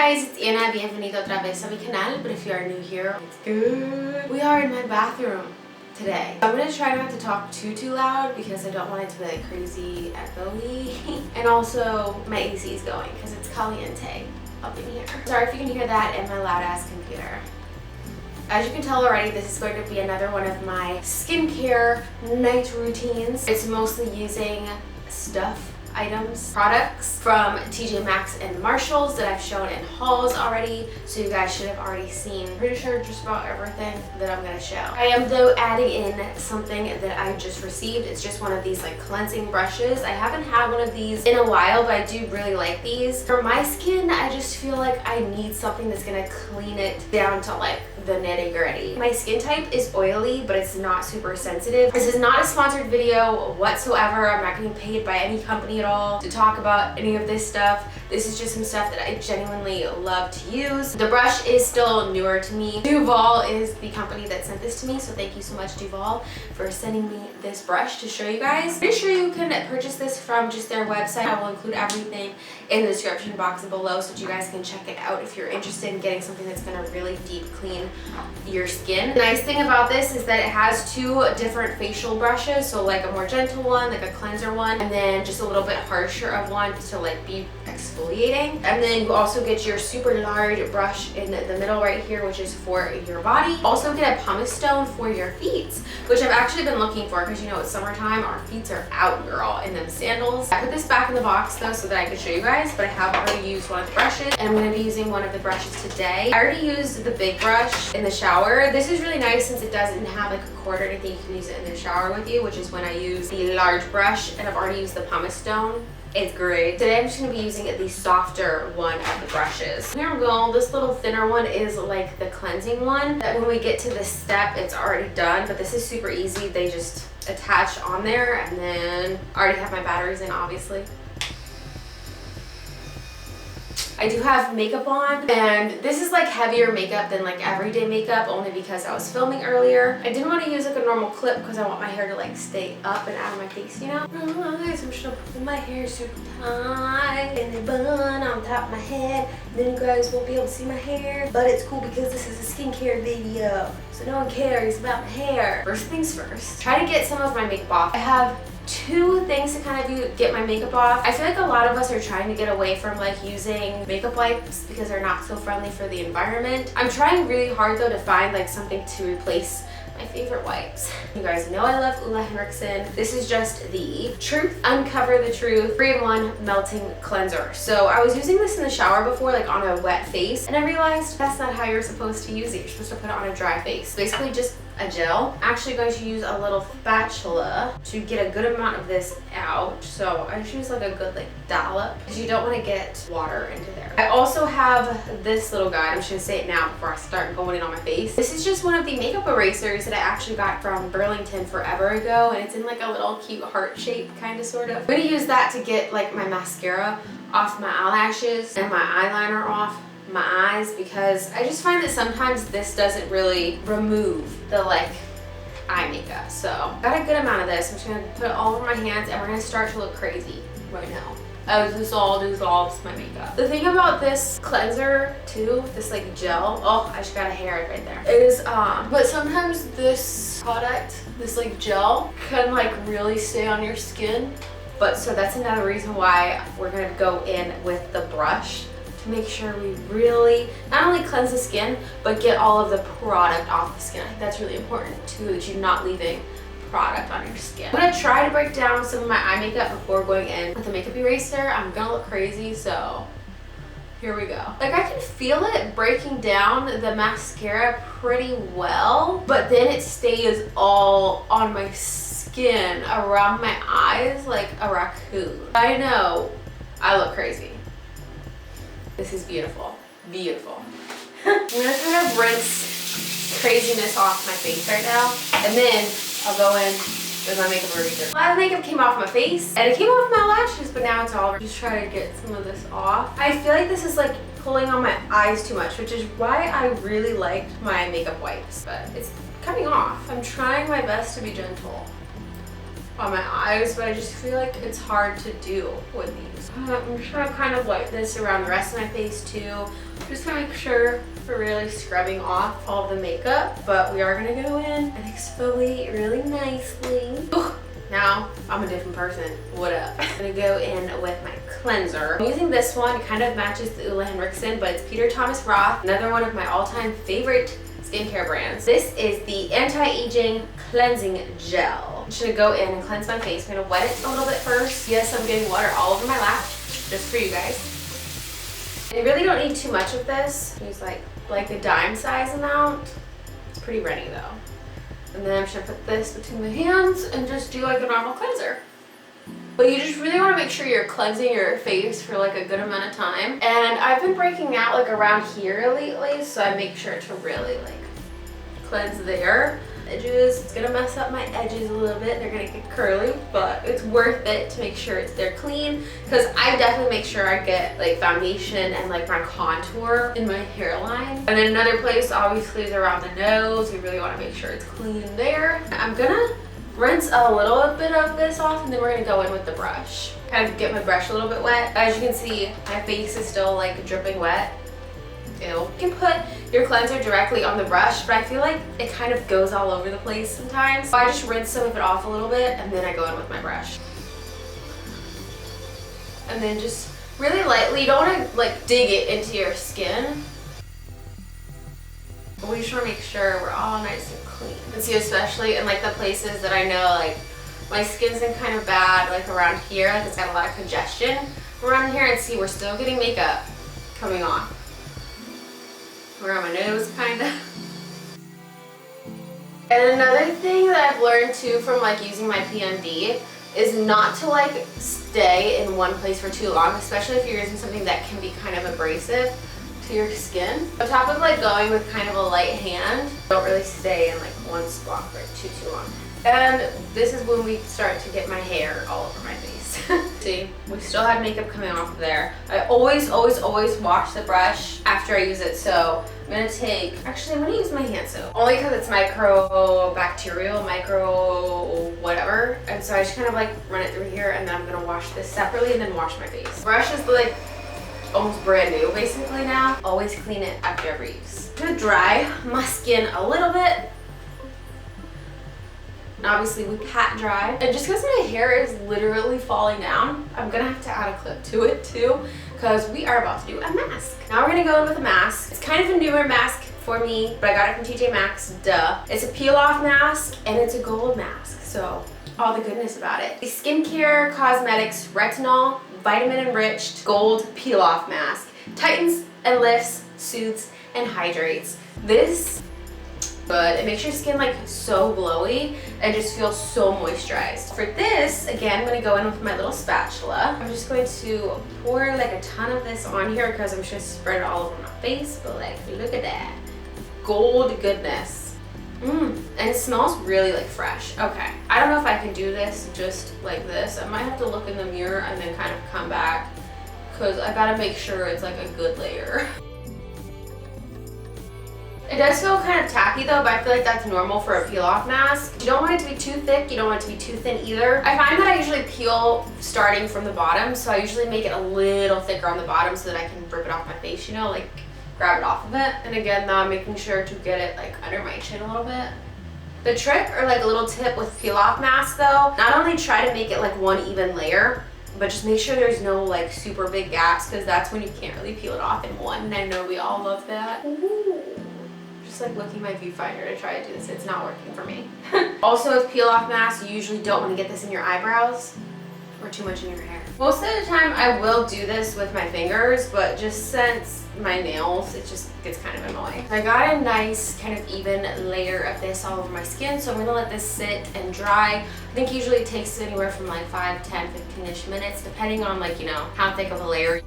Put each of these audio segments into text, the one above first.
guys, it's Anna. Bienvenido otra vez a mi canal, but if you are new here, it's good. We are in my bathroom today. I'm gonna try not to talk too loud because I don't want it to be like crazy echoey. And also my AC is going because it's caliente up in here. Sorry if you can hear that and my loud ass computer. As you can tell already, this is going to be another one of my skincare night routines. It's mostly using products from TJ Maxx and Marshalls that I've shown in hauls already, so you guys should have already seen pretty sure just about everything that I'm gonna show. I am though adding in something that I just received. It's just one of these like cleansing brushes. I haven't had one of these in a while, but I do really like these. For my skin, I just feel like I need something that's gonna clean it down to like the nitty gritty. My skin type is oily, but it's not super sensitive. This is not a sponsored video whatsoever. I'm not getting paid by any company at all to talk about any of this stuff. This is just some stuff that I genuinely love to use. The brush is still newer to me. Duvolle is the company that sent this to me, so thank you so much, Duvolle, for sending me this brush to show you guys. Pretty sure you can purchase this from just their website. I will include everything in the description box below so that you guys can check it out if you're interested in getting something that's gonna really deep clean your skin. The nice thing about this is that it has two different facial brushes, so like a more gentle one, like a cleanser one, and then just a little bit harsher of one to like be exfoliating. And then you also get your super large brush in the middle right here, which is for your body. Also get a pumice stone for your feet, which I've actually been looking for because you know it's summertime, our feet are out, girl, in them sandals. I put this back in the box though so that I could show you guys, but I have already used one of the brushes and I'm going to be using one of the brushes today. I already used the big brush in the shower. This is really nice since it doesn't have like a cord or anything. You can use it in the shower with you, which is when I use the large brush, and I've already used the pumice stone. It's great. Today I'm just going to be using the softer one of the brushes. Here we go. This little thinner one is like the cleansing one. That when we get to this step, it's already done, but this is super easy. They just attach on there, and then I already have my batteries in, obviously. I do have makeup on, and this is like heavier makeup than like everyday makeup only because I was filming earlier. I didn't want to use like a normal clip because I want my hair to like stay up and out of my face, you know? Alright, so I'm just gonna pull my hair super tight and then bun on top of my head. And then you guys won't be able to see my hair, but it's cool because this is a skincare video, so no one cares about my hair. First things first, try to get some of my makeup off. I have two things to kind of get my makeup off. I feel like a lot of us are trying to get away from like using makeup wipes because they're not so friendly for the environment. I'm trying really hard though to find like something to replace my favorite wipes. You guys know I love Ole Henriksen. This is just the Truth Uncover the Truth 3-in-1 melting cleanser. So I was using this in the shower before, like on a wet face, and I realized that's not how you're supposed to use it. You're supposed to put it on a dry face. Basically just a gel. I'm actually going to use a little spatula to get a good amount of this out. So I just use like a good like dollop because you don't want to get water into there. I also have this little guy. I'm just gonna say it now before I start going in on my face. This is just one of the makeup erasers that I actually got from Burlington forever ago, and it's in like a little cute heart shape kind of sort of. I'm gonna use that to get like my mascara off my eyelashes and my eyeliner off my eyes because I just find that sometimes this doesn't really remove the like eye makeup. So got a good amount of this. I'm just gonna put it all over my hands and we're gonna start to look crazy right now. Oh, this all dissolves my makeup. The thing about this cleanser too, this like gel, oh, I just got a hair right there, is but sometimes this product, this like gel can like really stay on your skin. But so that's another reason why we're gonna go in with the brush to make sure we really not only cleanse the skin, but get all of the product off the skin. I think that's really important too, that you're not leaving product on your skin. I'm gonna try to break down some of my eye makeup before going in with the makeup eraser. I'm gonna look crazy, so here we go. Like I can feel it breaking down the mascara pretty well, but then it stays all on my skin around my eyes like a raccoon. I know I look crazy. This is beautiful, beautiful. I'm gonna kind of rinse craziness off my face right now, and then I'll go in with my makeup eraser. A lot of makeup came off my face, and it came off my lashes, but now it's all. Just try to get some of this off. I feel like this is like pulling on my eyes too much, which is why I really liked my makeup wipes, but it's coming off. I'm trying my best to be gentle. on my eyes, but I just feel like it's hard to do with these. I'm just gonna kind of wipe this around the rest of my face too. Just to make sure we're really scrubbing off all of the makeup, but we are gonna go in and exfoliate really nicely. Ooh, now I'm a different person. What up? I'm gonna go in with my cleanser. I'm using this one. It kind of matches the Ole Henriksen, but it's Peter Thomas Roth, another one of my all-time favorite skincare brands. This is the anti-aging cleansing gel. I'm just gonna go in and cleanse my face. I'm gonna wet it a little bit first. Yes, I'm getting water all over my lap, just for you guys. And you really don't need too much of this. Use like a dime size amount. It's pretty runny though. And then I'm just gonna put this between my hands and just do like a normal cleanser. But you just really want to make sure you're cleansing your face for like a good amount of time. And I've been breaking out like around here lately, so I make sure to really like cleanse there. Edges, it's gonna mess up my edges a little bit. They're gonna get curly, but it's worth it to make sure they're clean, because I definitely make sure I get like foundation and like my contour in my hairline. And then another place obviously is around the nose. We really want to make sure it's clean there. I'm gonna rinse a little bit of this off, and then we're gonna go in with the brush. Kind of get my brush a little bit wet. As you can see, my face is still like dripping wet. Ew. You can put your cleanser directly on the brush, but I feel like it kind of goes all over the place sometimes. So I just rinse some of it off a little bit, and then I go in with my brush. And then just really lightly, you don't want to like dig it into your skin. But we just want to make sure we're all nice and clean. And see, especially in like the places that I know like my skin's been kind of bad, like around here, like it's got a lot of congestion around here, and see, we're still getting makeup coming off. Around my nose, kind of. And another thing that I've learned too from like using my PMD is not to like stay in one place for too long, especially if you're using something that can be kind of abrasive to your skin. On top of like going with kind of a light hand, don't really stay in like one spot for too long. And this is when we start to get my hair all over my face. See, we still have makeup coming off of there. I always wash the brush after I use it. So I'm gonna I'm gonna use my hand soap. Only because it's microbacterial, micro whatever. And so I just kind of like run it through here, and then I'm gonna wash this separately and then wash my face. Brush is like almost brand new basically now. Always clean it after every use. I'm gonna dry my skin a little bit. And obviously we pat dry. And just because my hair is literally falling down, I'm gonna have to add a clip to it too, because we are about to do a mask. Now we're gonna go in with a mask. It's kind of a newer mask for me, but I got it from TJ Maxx, duh. It's a peel off mask, and it's a gold mask, so all the goodness about it. The Skincare Cosmetics Retinol Vitamin Enriched Gold Peel Off Mask. Tightens and lifts, soothes, and hydrates. This good. It makes your skin like so glowy and just feels so moisturized. For this, again, I'm gonna go in with my little spatula. I'm just going to pour like a ton of this on here because I'm just gonna spread it all over my face, but like, look at that. Gold goodness. And it smells really like fresh. Okay, I don't know if I can do this just like this. I might have to look in the mirror and then kind of come back, because I gotta make sure it's like a good layer. It does feel kind of tacky though, but I feel like that's normal for a peel off mask. You don't want it to be too thick, you don't want it to be too thin either. I find that I usually peel starting from the bottom, so I usually make it a little thicker on the bottom so that I can rip it off my face, you know, like grab it off of it. And again, now I'm making sure to get it like under my chin a little bit. The trick, or like a little tip with peel off masks though, not only try to make it like one even layer, but just make sure there's no like super big gaps, because that's when you can't really peel it off in one, and I know we all love that. Ooh. Just like looking at my viewfinder to try to do this. It's not working for me. Also with peel off masks, you usually don't want to get this in your eyebrows or too much in your hair. Most of the time I will do this with my fingers, but just since my nails, it just gets kind of annoying. I got a nice kind of even layer of this all over my skin, so I'm gonna let this sit and dry. I think usually it takes anywhere from like 5, 10, 15-ish minutes, depending on like, you know, how thick of a layer.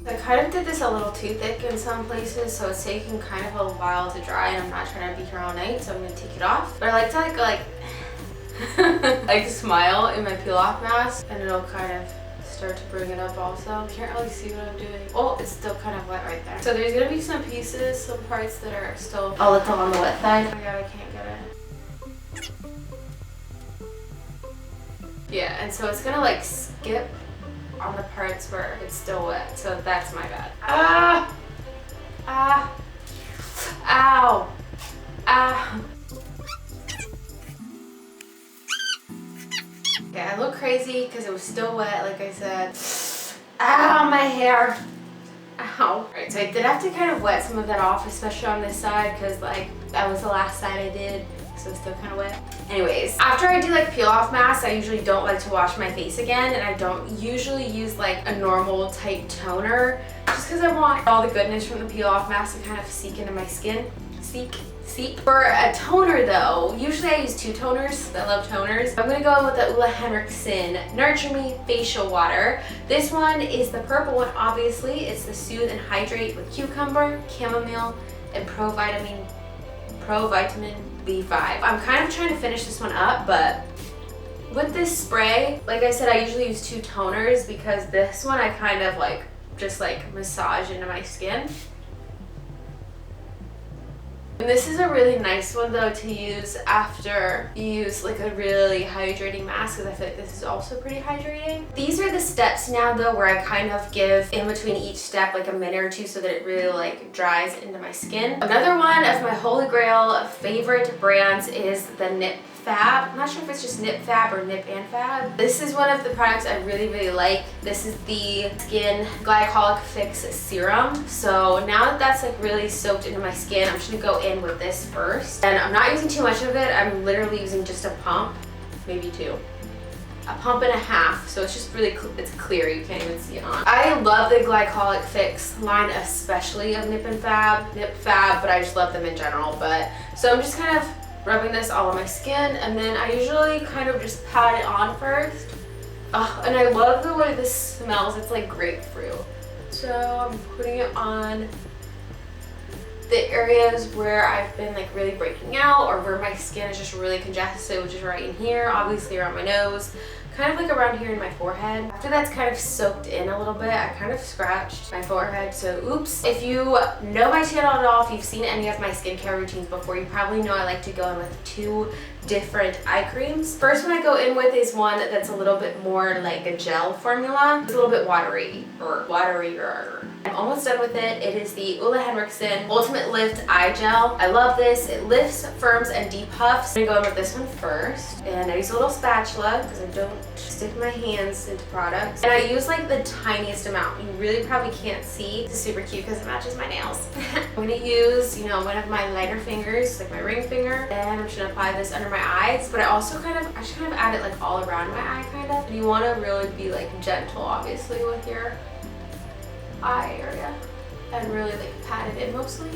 I kind of did this a little too thick in some places, so it's taking kind of a while to dry, and I'm not trying to be here all night, so I'm gonna take it off. But I like to like smile in my peel off mask, and it'll kind of start to bring it up also. Can't really see what I'm doing. Oh, it's still kind of wet right there. So there's gonna be some pieces, some parts that are still a little on the wet side. Oh my god, I can't get it. Yeah, and so it's gonna like skip on the parts where it's still wet. So that's my bad. Ah! Ah! Ow! Ah! Okay, I look crazy because it was still wet, like I said. Ow, my hair! Ow. Alright, so I did have to kind of wet some of that off, especially on this side, because like that was the last side I did, so it's still kind of wet. Anyways, after I do like peel off masks, I usually don't like to wash my face again, and I don't usually use like a normal type toner, just because I want all the goodness from the peel off mask to kind of seep into my skin. Seep. For a toner though, usually I use 2 toners. I love toners. I'm gonna go in with the Ole Henriksen Nurture Me Facial Water. This one is the purple one, obviously. It's the Soothe and Hydrate with cucumber, chamomile, and provitamin B5. I'm kind of trying to finish this one up, but with this spray, like I said, I usually use 2 toners because this one I kind of like just like massage into my skin. And this is a really nice one though to use after you use like a really hydrating mask, because I feel like this is also pretty hydrating. These are the steps now though where I kind of give in between each step like a minute or 2 so that it really like dries into my skin. Another one of my holy grail favorite brands is the Nip Fab. I'm not sure if it's just Nip Fab or Nip and Fab. This is one of the products I really like. This is the Skin Glycolic Fix Serum. So now that that's like really soaked into my skin, I'm just gonna go in with this first. And I'm not using too much of it. I'm literally using just a pump, maybe 2. A pump and a half, so it's just really, it's clear, you can't even see it on. I love the Glycolic Fix line, especially of Nip Fab, but I just love them in general. But so I'm just kind of rubbing this all on my skin, and then I usually kind of just pat it on first. Oh, and I love the way this smells. It's like grapefruit. So I'm putting it on the areas where I've been like really breaking out, or where my skin is just really congested, which is right in here, obviously around my nose, kind of like around here in my forehead. After that's kind of soaked in a little bit, I kind of scratched my forehead, so oops. If you know my channel at all, if you've seen any of my skincare routines before, you probably know I like to go in with 2 different eye creams. First one I go in with is one that's a little bit more like a gel formula. It's a little bit waterier. I'm almost done with it. It is the Ole Henriksen Ultimate Lift Eye Gel. I love this. It lifts, firms, and depuffs. I'm gonna go in with this one first. And I use a little spatula because I don't stick my hands into products. And I use like the tiniest amount. You really probably can't see. This is super cute because it matches my nails. I'm gonna use, you know, one of my lighter fingers, like my ring finger. And I'm just gonna apply this under my eyes. But I also kind of add it like all around my eye kind of. And you wanna really be like gentle, obviously, with your eye area, and really like pat it in mostly.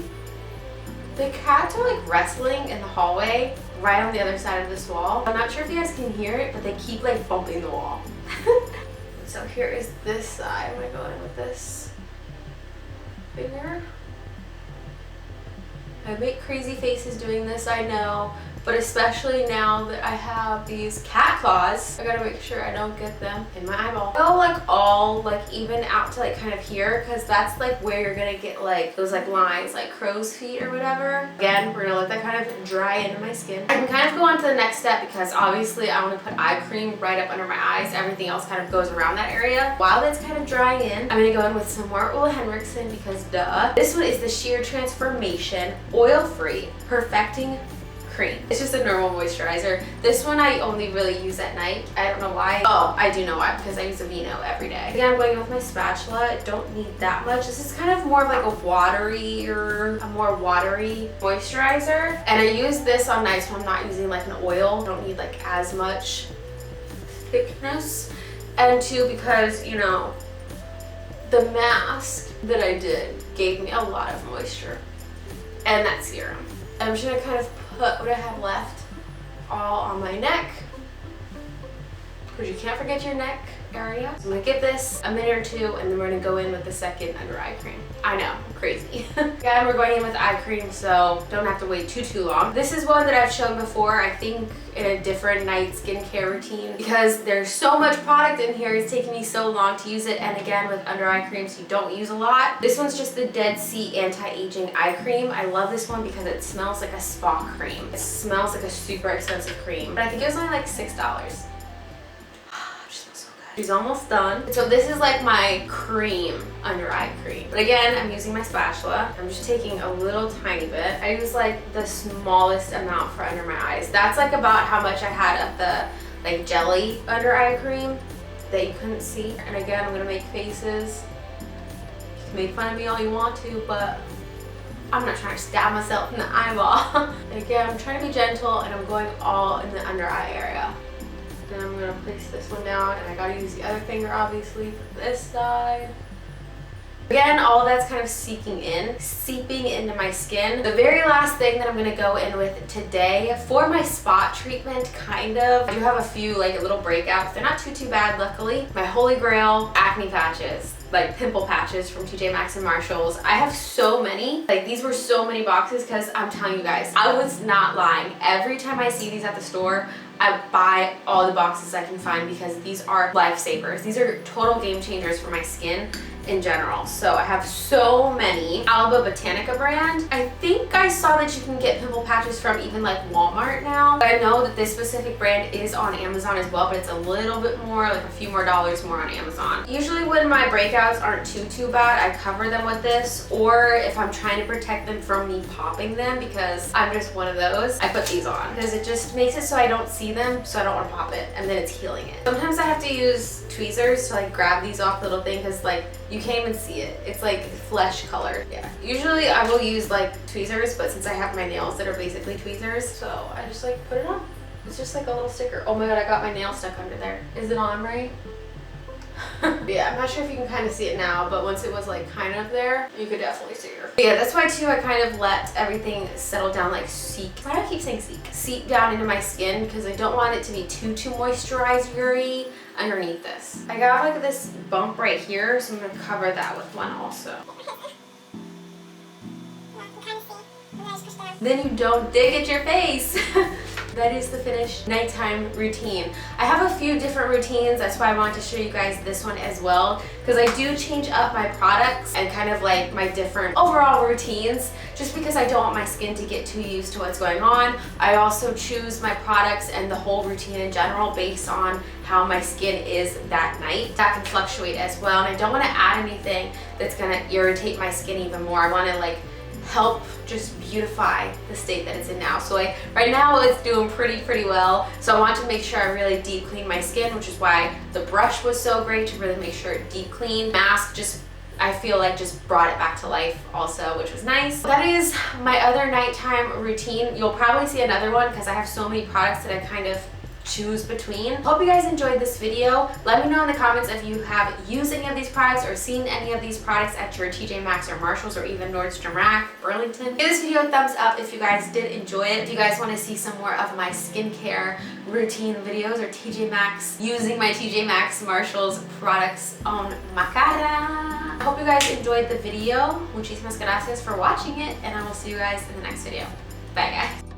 The cats are like wrestling in the hallway right on the other side of this wall. I'm not sure if you guys can hear it, but they keep like bumping the wall. So here is this side. I'm gonna go in with this finger. I make crazy faces doing this, I know, but especially now that I have these cat claws, I gotta make sure I don't get them in my eyeball. Go like all, like even out to like kind of here, because that's like where you're gonna get like those like lines, like crow's feet or whatever. Again, we're gonna let that kind of dry into my skin. I can kind of go on to the next step because obviously I want to put eye cream right up under my eyes. Everything else kind of goes around that area. While that's kind of drying in, I'm gonna go in with some more Ole Henriksen because duh. This one is the Sheer Transformation Oil-Free Perfecting Cream. It's just a normal moisturizer. This one I only really use at night. I don't know why. Oh, I do know why, because I use a Vino every day. Again, I'm going with my spatula. I don't need that much. This is kind of more of like a more watery moisturizer. And I use this on nights when I'm not using like an oil. I don't need like as much thickness. And 2, because, you know, the mask that I did gave me a lot of moisture. And that serum. I'm just gonna kind of put what I have left all on my neck, because you can't forget your neck area. So I'm gonna give this a minute or 2, and then we're gonna go in with the second under eye cream. I know, crazy. Again, we're going in with eye cream, so don't have to wait too long. This is one that I've shown before, I think in a different night skincare routine, because there's so much product in here. It's taking me so long to use it, and again, with under eye creams, you don't use a lot. This one's just the Dead Sea Anti-Aging Eye Cream. I love this one because it smells like a spa cream. It smells like a super expensive cream, but I think it was only like $6. She's almost done. So this is like my cream under eye cream. But again, I'm using my spatula. I'm just taking a little tiny bit. I use like the smallest amount for under my eyes. That's like about how much I had of the like jelly under eye cream that you couldn't see. And again, I'm gonna make faces. You can make fun of me all you want to, but I'm not trying to stab myself in the eyeball. And again, I'm trying to be gentle and I'm going all in the under eye area. Then I'm gonna place this one down and I gotta use the other finger obviously for this side. Again, all of that's kind of seeping into my skin. The very last thing that I'm gonna go in with today for my spot treatment, kind of. I do have a few like little breakouts. They're not too bad, luckily. My holy grail, acne patches. Like pimple patches from TJ Maxx and Marshalls. I have so many. Like these were so many boxes because I'm telling you guys, I was not lying. Every time I see these at the store, I buy all the boxes I can find because these are lifesavers. These are total game changers for my skin in general. So I have so many. Alba Botanica brand. I think I saw that you can get pimple patches from even like Walmart now. I know that this specific brand is on Amazon as well, but it's a little bit more, like a few more dollars more on Amazon. Usually when my breakouts aren't too bad, I cover them with this, or if I'm trying to protect them from me popping them, because I'm just one of those, I put these on because it just makes it so I don't see them, so I don't want to pop it, and then it's healing it. Sometimes I have to use tweezers to like grab these off the little thing because like you can't even see it. It's like flesh color. Yeah. Usually I will use like tweezers, but since I have my nails that are basically tweezers, so I just like put it on. It's just like a little sticker. Oh my god, I got my nail stuck under there. Is it on right? Yeah, I'm not sure if you can kind of see it now, but once it was like kind of there, you could definitely see her. But yeah, that's why too I kind of let everything settle down, like seep. Why do I keep saying seep? Seep down into my skin because I don't want it to be too moisturizer-y underneath this. I got like this bump right here, so I'm gonna cover that with one also. Then you don't dig at your face. That is the finished nighttime routine. I have a few different routines. That's why I wanted to show you guys this one as well, because I do change up my products and kind of like my different overall routines, just because I don't want my skin to get too used to what's going on. I also choose my products and the whole routine in general based on how my skin is that night. That can fluctuate as well, and I don't want to add anything that's gonna irritate my skin even more. I want to like help just beautify the state that it's in now. So like right now it's doing pretty well. So I want to make sure I really deep clean my skin, which is why the brush was so great to really make sure it deep clean. Mask just, I feel like just brought it back to life also, which was nice. That is my other nighttime routine. You'll probably see another one because I have so many products that I kind of choose between. Hope you guys enjoyed this video. Let me know in the comments if you have used any of these products or seen any of these products at your TJ Maxx or Marshalls or even Nordstrom Rack, Burlington. Give this video a thumbs up if you guys did enjoy it. If you guys want to see some more of my skincare routine videos or TJ Maxx, using my TJ Maxx Marshalls products on my cara. I hope you guys enjoyed the video. Muchísimas gracias for watching it, and I will see you guys in the next video. Bye guys.